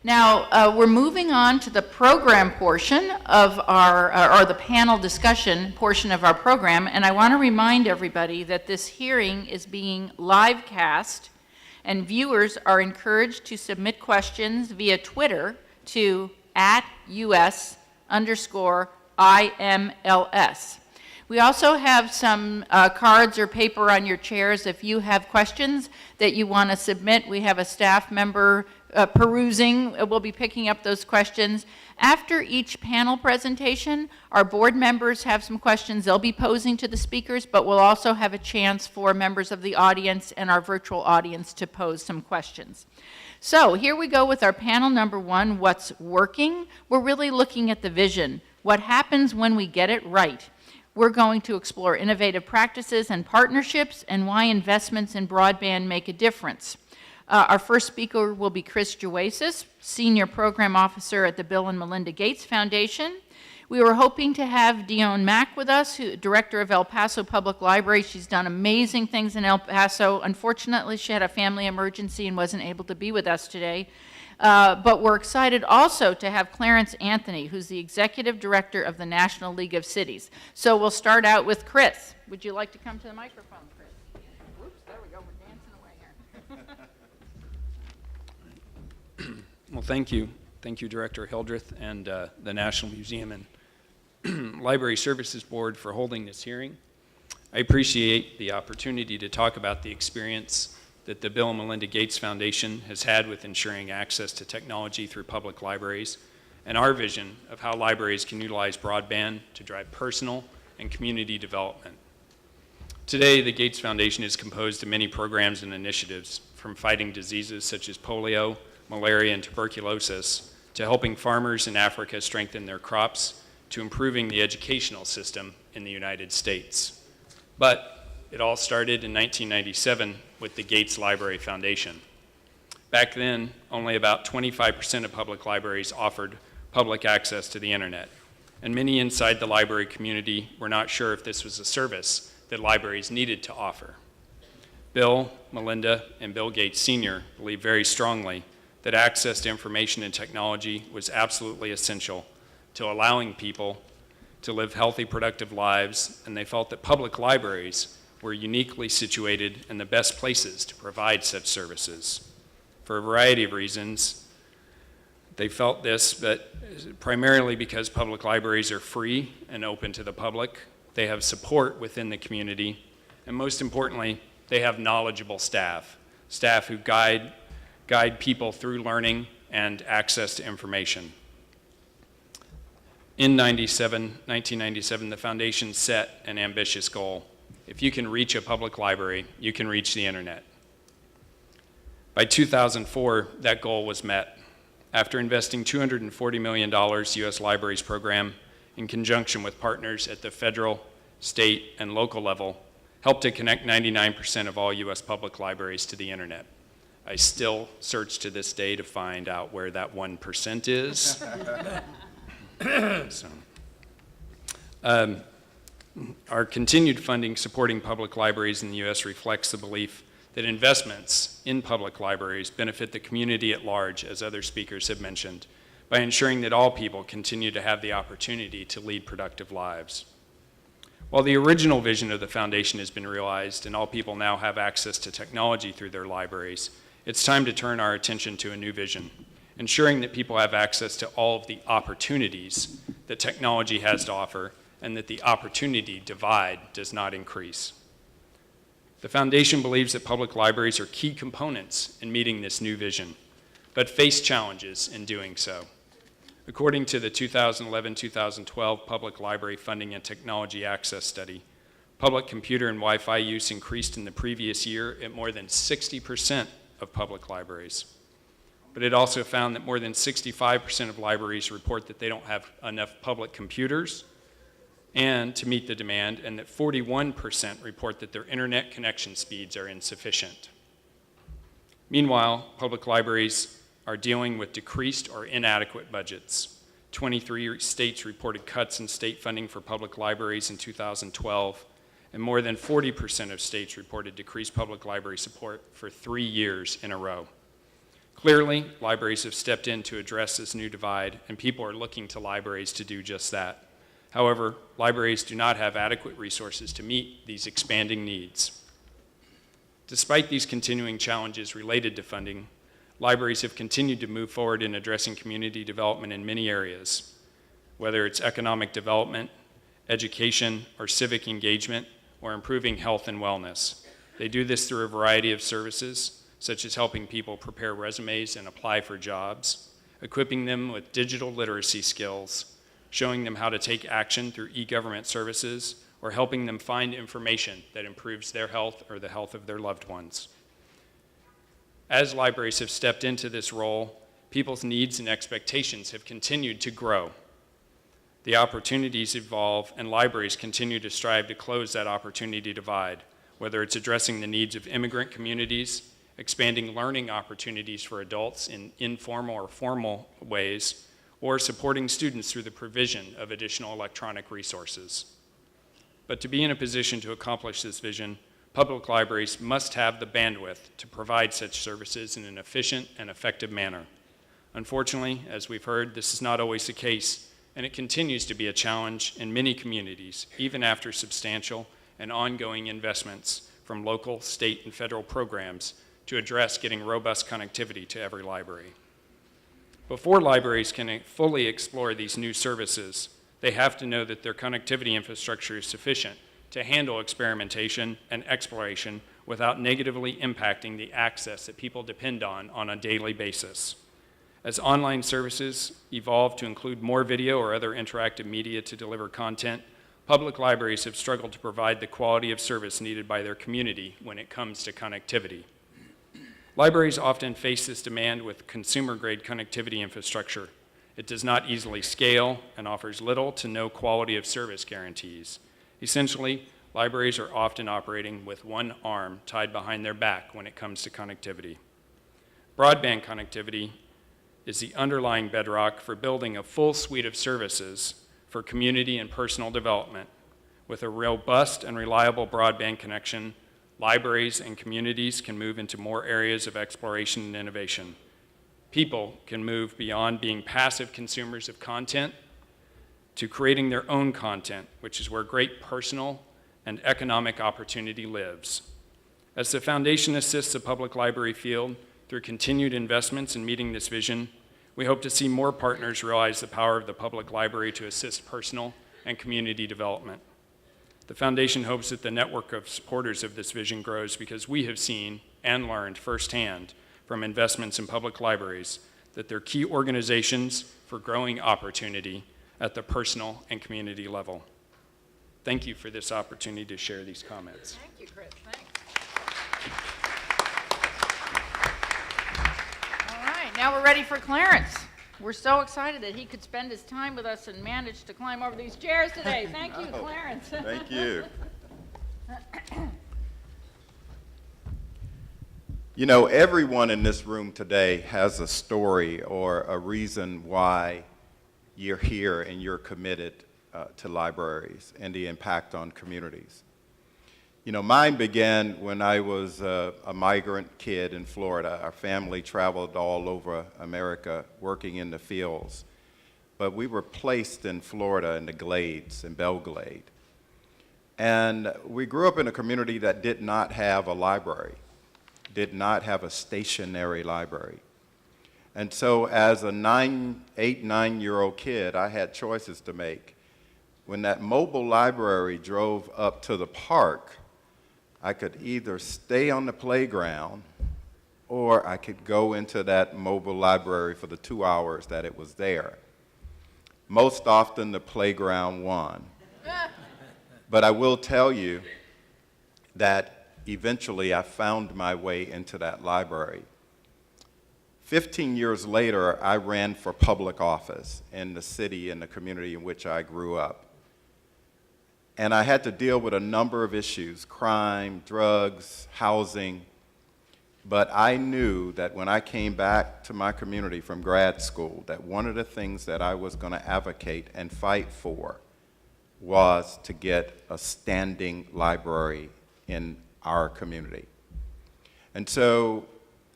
Now, we're moving on to the program portion of our, or the panel discussion portion of our program, and I want to remind everybody that this hearing is being live cast, and viewers are encouraged to submit questions via Twitter to @US_IMLS. We also have some cards or paper on your chairs if you have questions that you want to submit. We have a staff member perusing. We'll be picking up those questions. After each panel presentation, our board members have some questions they'll be posing to the speakers, but we'll also have a chance for members of the audience and our virtual audience to pose some questions. So here we go with our panel number one, what's working? We're really looking at the vision. What happens when we get it right? We're going to explore innovative practices and partnerships and why investments in broadband make a difference. Our first speaker will be Chris Jowaisas, Senior Program Officer at the Bill and Melinda Gates Foundation. We were hoping to have Dion Mack with us, Director of El Paso Public Library. She's done amazing things in El Paso. Unfortunately, she had a family emergency and wasn't able to be with us today. But we're excited also to have Clarence Anthony, who's the Executive Director of the National League of Cities. So we'll start out with Chris. Would you like to come to the microphone, Chris? Oops, there we go. We're dancing away here. Well, thank you. Thank you, Director Hildreth and the National Museum and Library Services Board for holding this hearing. I appreciate the opportunity to talk about the experience that the Bill and Melinda Gates Foundation has had with ensuring access to technology through public libraries, and our vision of how libraries can utilize broadband to drive personal and community development. Today, the Gates Foundation is composed of many programs and initiatives, from fighting diseases such as polio, malaria, and tuberculosis, to helping farmers in Africa strengthen their crops, to improving the educational system in the United States. But it all started in 1997 with the Gates Library Foundation. Back then, only about 25% of public libraries offered public access to the internet, and many inside the library community were not sure if this was a service that libraries needed to offer. Bill, Melinda, and Bill Gates Sr. believed very strongly that access to information and technology was absolutely essential to allowing people to live healthy, productive lives, and they felt that public libraries were uniquely situated and the best places to provide such services. For a variety of reasons, they felt this, but primarily because public libraries are free and open to the public, they have support within the community, and most importantly, they have knowledgeable staff who guide people through learning and access to information. In 1997, the foundation set an ambitious goal. If you can reach a public library, you can reach the internet. By 2004, that goal was met. After investing $240 million, U.S. Libraries program, in conjunction with partners at the federal, state, and local level, helped to connect 99% of all U.S. public libraries to the internet. I still search to this day to find out where that 1% is. Our continued funding supporting public libraries in the U.S. reflects the belief that investments in public libraries benefit the community at large, as other speakers have mentioned, by ensuring that all people continue to have the opportunity to lead productive lives. While the original vision of the foundation has been realized and all people now have access to technology through their libraries, it's time to turn our attention to a new vision, ensuring that people have access to all of the opportunities that technology has to offer and that the opportunity divide does not increase. The foundation believes that public libraries are key components in meeting this new vision, but face challenges in doing so. According to the 2011-2012 Public Library Funding and Technology Access Study, public computer and Wi-Fi use increased in the previous year at more than 60% of public libraries. But it also found that more than 65% of libraries report that they don't have enough public computers and to meet the demand, and that 41% report that their internet connection speeds are insufficient. Meanwhile, public libraries are dealing with decreased or inadequate budgets. 23 states reported cuts in state funding for public libraries in 2012, and more than 40% of states reported decreased public library support for 3 years in a row. Clearly, libraries have stepped in to address this new divide, and people are looking to libraries to do just that. However, libraries do not have adequate resources to meet these expanding needs. Despite these continuing challenges related to funding, libraries have continued to move forward in addressing community development in many areas, whether it's economic development, education, or civic engagement, or improving health and wellness. They do this through a variety of services, such as helping people prepare resumes and apply for jobs, equipping them with digital literacy skills, showing them how to take action through e-government services, or helping them find information that improves their health or the health of their loved ones. As libraries have stepped into this role, people's needs and expectations have continued to grow. The opportunities evolve, and libraries continue to strive to close that opportunity divide, whether it's addressing the needs of immigrant communities, expanding learning opportunities for adults in informal or formal ways, or supporting students through the provision of additional electronic resources. But to be in a position to accomplish this vision, public libraries must have the bandwidth to provide such services in an efficient and effective manner. Unfortunately, as we've heard, this is not always the case, and it continues to be a challenge in many communities, even after substantial and ongoing investments from local, state, and federal programs to address getting robust connectivity to every library. Before libraries can fully explore these new services, they have to know that their connectivity infrastructure is sufficient to handle experimentation and exploration without negatively impacting the access that people depend on a daily basis. As online services evolve to include more video or other interactive media to deliver content, public libraries have struggled to provide the quality of service needed by their community when it comes to connectivity. Libraries often face this demand with consumer-grade connectivity infrastructure. It does not easily scale and offers little to no quality of service guarantees. Essentially, libraries are often operating with one arm tied behind their back when it comes to connectivity. Broadband connectivity is the underlying bedrock for building a full suite of services for community and personal development. With a robust and reliable broadband connection, libraries and communities can move into more areas of exploration and innovation. People can move beyond being passive consumers of content to creating their own content, which is where great personal and economic opportunity lives. As the foundation assists the public library field through continued investments in meeting this vision, we hope to see more partners realize the power of the public library to assist personal and community development. The foundation hopes that the network of supporters of this vision grows because we have seen and learned firsthand from investments in public libraries that they're key organizations for growing opportunity at the personal and community level. Thank you for this opportunity to share these comments. Thank you, Chris. Thanks. All right, now we're ready for Clarence. We're so excited that he could spend his time with us and manage to climb over these chairs today. Thank you, Clarence. Thank you. You know, everyone in this room today has a story or a reason why you're here and you're committed to libraries and the impact on communities. You know, mine began when I was a migrant kid in Florida. Our family traveled all over America working in the fields, but we were placed in Florida in the Glades, in Belglade. And we grew up in a community that did not have a library, did not have a stationary library. And so as a 8, 9-year-old kid, I had choices to make. When that mobile library drove up to the park, I could either stay on the playground or I could go into that mobile library for the 2 hours that it was there. Most often the playground won. But I will tell you that eventually I found my way into that library. 15 years later, I ran for public office in the city and the community in which I grew up. And I had to deal with a number of issues: crime, drugs, housing. But I knew that when I came back to my community from grad school, that one of the things that I was going to advocate and fight for was to get a standing library in our community. And so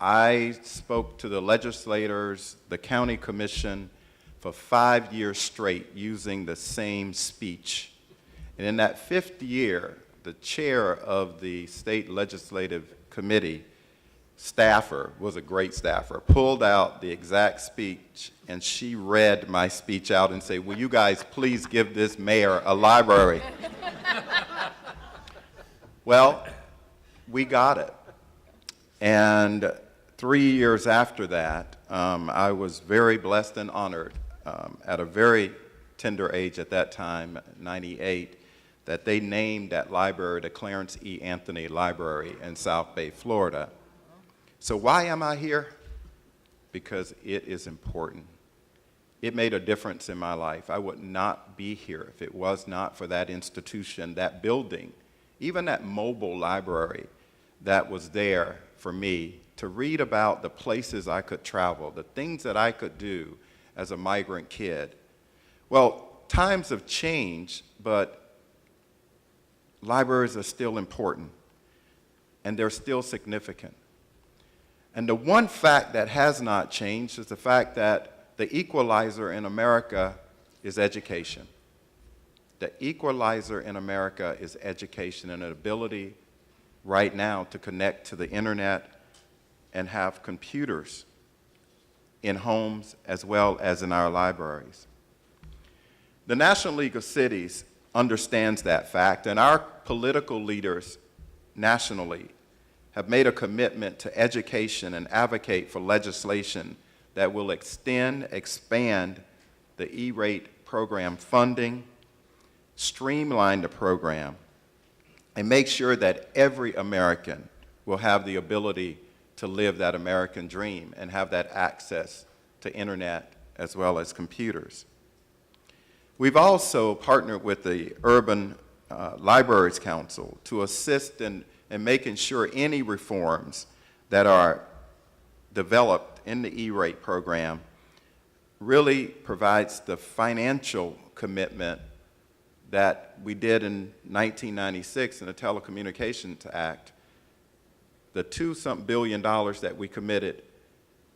I spoke to the legislators, the county commission, for 5 years straight using the same speech. And in that fifth year, the chair of the state legislative committee, staffer, was a great staffer, pulled out the exact speech, and she read my speech out and said, will you guys please give this mayor a library? Well, we got it. And 3 years after that, I was very blessed and honored at a very tender age at that time, 98, that they named that library the Clarence E. Anthony Library in South Bay, Florida. So why am I here? Because it is important. It made a difference in my life. I would not be here if it was not for that institution, that building, even that mobile library that was there for me to read about the places I could travel, the things that I could do as a migrant kid. Well, times have changed, but libraries are still important, and they're still significant. And the one fact that has not changed is the fact that the equalizer in America is education. The equalizer in America is education and an ability right now to connect to the internet and have computers in homes as well as in our libraries. The National League of Cities understands that fact, and our political leaders nationally have made a commitment to education and advocate for legislation that will expand the E-rate program funding, streamline the program, and make sure that every American will have the ability to live that American dream and have that access to internet as well as computers. We've also partnered with the Urban Libraries Council to assist in making sure any reforms that are developed in the E-rate program really provides the financial commitment that we did in 1996 in the Telecommunications Act. The $2-something billion that we committed,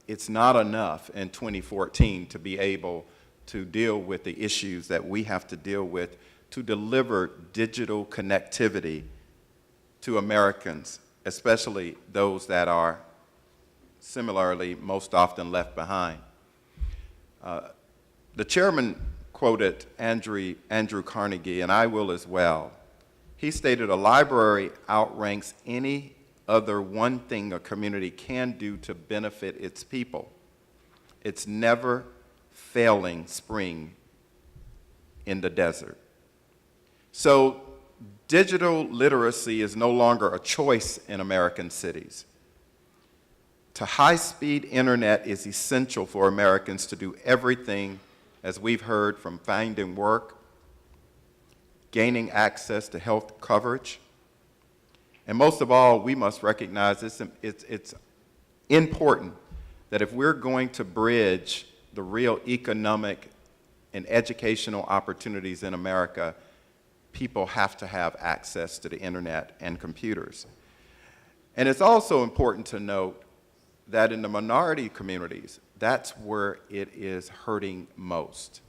it's not enough in 2014 to be able to deal with the issues that we have to deal with to deliver digital connectivity to Americans, especially those that are similarly most often left behind. The chairman quoted Andrew Carnegie, and I will as well. He stated, a library outranks any other one thing a community can do to benefit its people. It's never failing spring in the desert. So digital literacy is no longer a choice in American cities. To high-speed internet is essential for Americans to do everything, as we've heard, from finding work, gaining access to health coverage, and most of all, we must recognize it's important that if we're going to bridge the real economic and educational opportunities in America, people have to have access to the internet and computers. And it's also important to note that in the minority communities, that's where it is hurting most.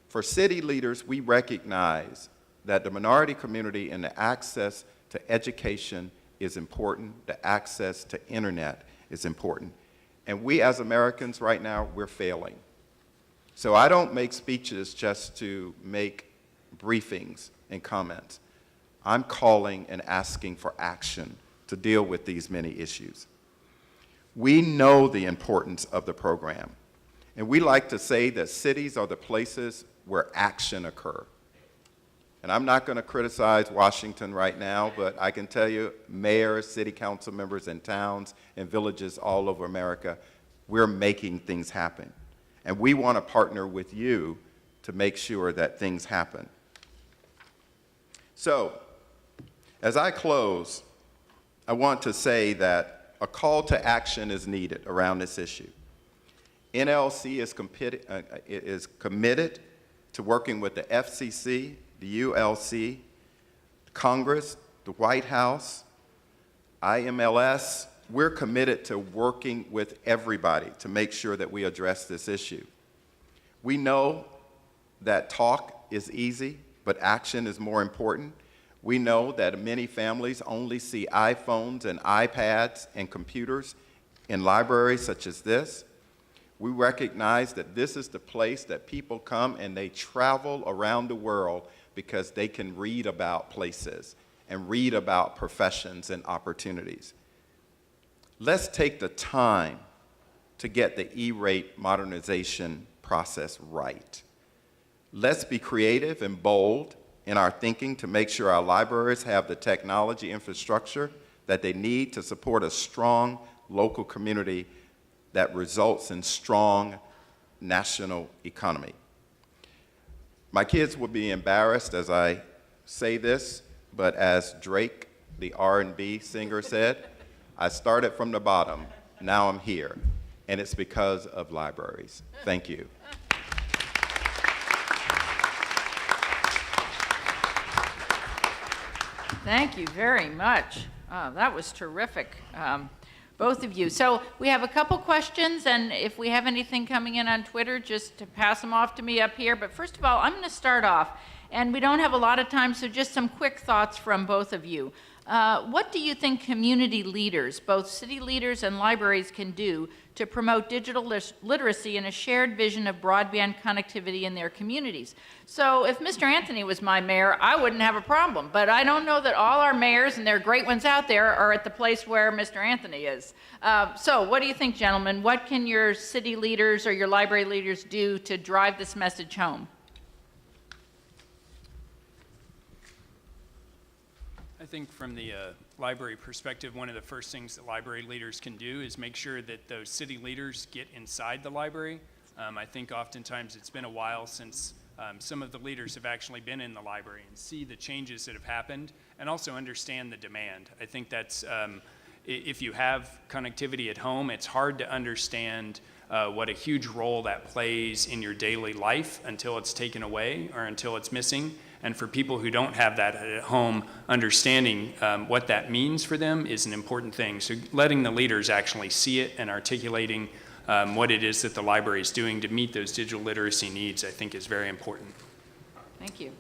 For city leaders, we recognize that the minority community and the access to education is important, the access to internet is important. And we as Americans right now, we're failing. So I don't make speeches just to make briefings and comments. I'm calling and asking for action to deal with these many issues. We know the importance of the program, and we like to say that cities are the places where action occurs. And I'm not going to criticize Washington right now, but I can tell you, mayors, city council members in towns and villages all over America, we're making things happen. And we want to partner with you to make sure that things happen. So, as I close, I want to say that a call to action is needed around this issue. NLC is committed to working with the FCC, the ULC, Congress, the White House, IMLS, we're committed to working with everybody to make sure that we address this issue. We know that talk is easy, but action is more important. We know that many families only see iPhones and iPads and computers in libraries such as this. We recognize that this is the place that people come and they travel around the world because they can read about places and read about professions and opportunities. Let's take the time to get the E-rate modernization process right. Let's be creative and bold in our thinking to make sure our libraries have the technology infrastructure that they need to support a strong local community that results in strong national economy. My kids will be embarrassed as I say this, but as Drake, the R&B singer, said, I started from the bottom, now I'm here, and it's because of libraries. Thank you. Thank you very much. That was terrific, both of you. So we have a couple questions, and if we have anything coming in on Twitter, just to pass them off to me up here. But first of all, I'm going to start off, and we don't have a lot of time, so just some quick thoughts from both of you. What do you think community leaders, both city leaders and libraries, can do to promote digital literacy and a shared vision of broadband connectivity in their communities? So if Mr. Anthony was my mayor, I wouldn't have a problem, but I don't know that all our mayors, and there are great ones out there, are at the place where Mr. Anthony is. So what do you think, gentlemen? What can your city leaders or your library leaders do to drive this message home? I think from the library perspective, one of the first things that library leaders can do is make sure that those city leaders get inside the library. I think oftentimes it's been a while since some of the leaders have actually been in the library and see the changes that have happened and also understand the demand. I think that's, if you have connectivity at home, it's hard to understand what a huge role that plays in your daily life until it's taken away or until it's missing. And for people who don't have that at home, understanding what that means for them is an important thing. So letting the leaders actually see it and articulating what it is that the library is doing to meet those digital literacy needs, I think is very important. Thank you.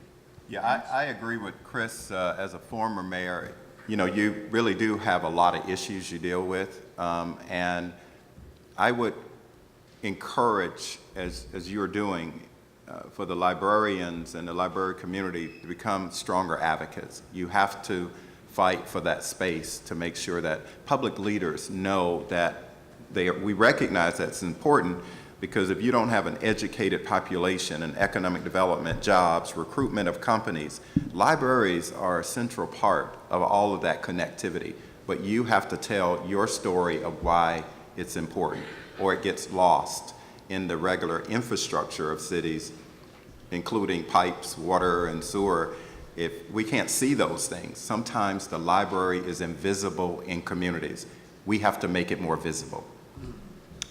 Yeah, I agree with Chris. As a former mayor, you know, you really do have a lot of issues you deal with. And I would encourage, as you're doing, for the librarians and the library community to become stronger advocates. You have to fight for that space to make sure that public leaders know that we recognize that's important, because if you don't have an educated population and economic development, jobs, recruitment of companies, libraries are a central part of all of that connectivity. But you have to tell your story of why it's important, or it gets lost in the regular infrastructure of cities, including pipes, water, and sewer. If we can't see those things, sometimes the library is invisible in communities. We have to make it more visible.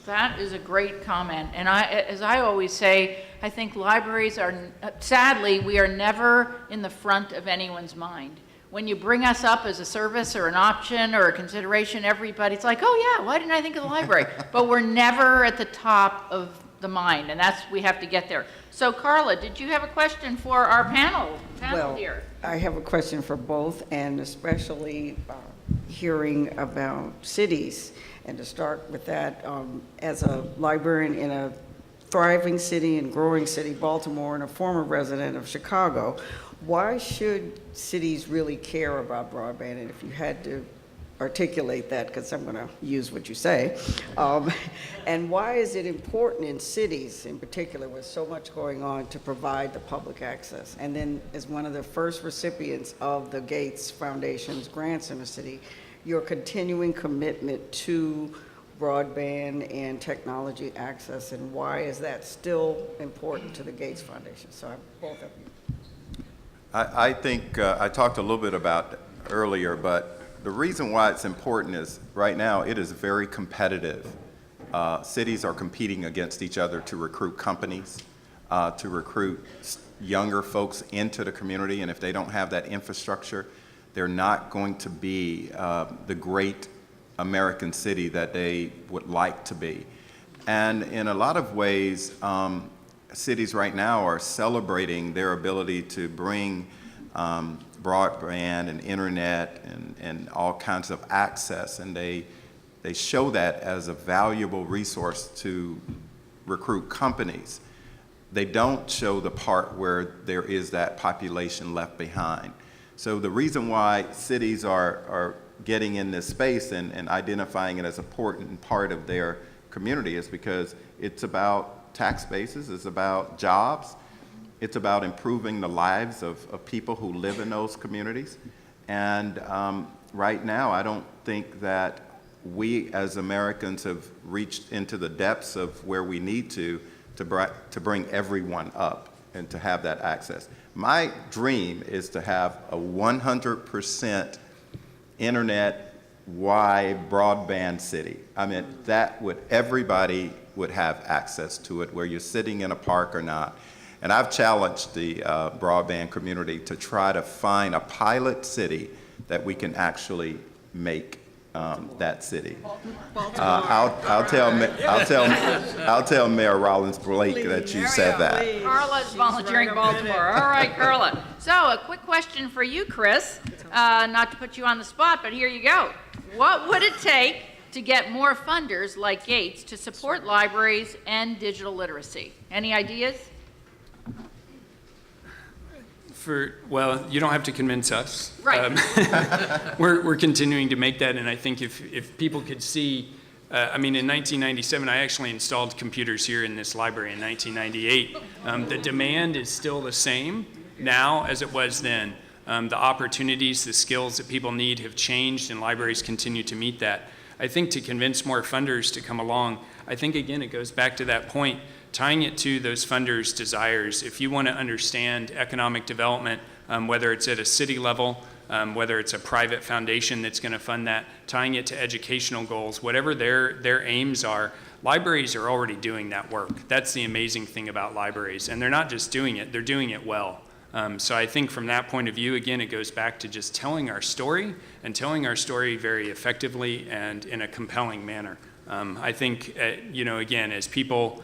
That is a great comment. And as I always say, I think libraries are, sadly, we are never in the front of anyone's mind. When you bring us up as a service or an option or a consideration, everybody's like, oh yeah, why didn't I think of the library? But we're never at the top of the mind, and we have to get there. So Carla, did you have a question for our panel here? I have a question for both, and especially hearing about cities. And to start with that, as a librarian in a thriving city and growing city, Baltimore, and a former resident of Chicago, why should cities really care about broadband? And if you had to articulate that, because I'm going to use what you say, and why is it important in cities in particular with so much going on to provide the public access? And then as one of the first recipients of the Gates Foundation's grants in the city, your continuing commitment to broadband and technology access, and why is that still important to the Gates Foundation? So both of you. I think I talked a little bit about earlier, but the reason why it's important is right now it is very competitive. Cities are competing against each other to recruit companies, to recruit younger folks into the community, and if they don't have that infrastructure, they're not going to be the great American city that they would like to be. And in a lot of ways, cities right now are celebrating their ability to bring broadband and internet and all kinds of access, and they show that as a valuable resource to recruit companies. They don't show the part where there is that population left behind. So the reason why cities are getting in this space and identifying it as an important part of their community is because it's about tax bases, it's about jobs, it's about improving the lives of people who live in those communities. And right now, I don't think that we as Americans have reached into the depths of where we need to bring everyone up and to have that access. My dream is to have a 100% internet-wide broadband city. I mean, everybody would have access to it, where you're sitting in a park or not. And I've challenged the broadband community to try to find a pilot city that we can actually make that city. I'll tell Mayor Rollins Blake that you said that. Carla's volunteering Baltimore. All right, Carla. So a quick question for you, Chris. Not to put you on the spot, but here you go. What would it take to get more funders like Gates to support libraries and digital literacy? Any ideas? Well, you don't have to convince us. Right. We're continuing to make that, and I think if people could see, I mean, in 1997, I actually installed computers here in this library in 1998. The demand is still the same now as it was then. The opportunities, the skills that people need have changed, and libraries continue to meet that. I think to convince more funders to come along, I think, again, it goes back to that point, tying it to those funders' desires. If you want to understand economic development, whether it's at a city level, whether it's a private foundation that's going to fund that, tying it to educational goals, whatever their aims are, libraries are already doing that work. That's the amazing thing about libraries. And they're not just doing it, they're doing it well. So I think from that point of view, again, it goes back to just telling our story, and telling our story very effectively and in a compelling manner. I think, again, as people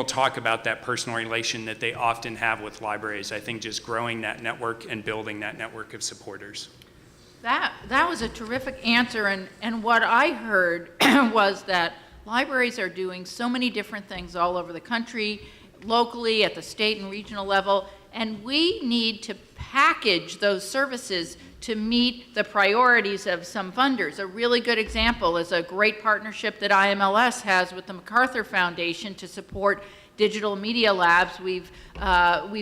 talk about that personal relation that they often have with libraries, I think just growing that network and building that network of supporters. That was a terrific answer, and what I heard was that libraries are doing so many different things all over the country, locally, at the state and regional level, and we need to package those services to meet the priorities of some funders. A really good example is a great partnership that IMLS has with the MacArthur Foundation to support digital media labs. We've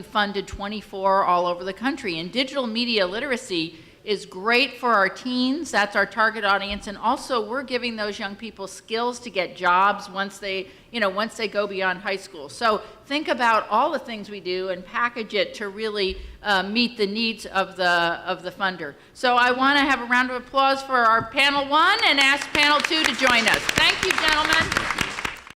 funded 24 all over the country, and digital media literacy is great for our teens. That's our target audience, and also we're giving those young people skills to get jobs once they go beyond high school. So think about all the things we do and package it to really meet the needs of the funder. So I want to have a round of applause for our panel 1 and ask panel 2 to join us. Thank you, gentlemen.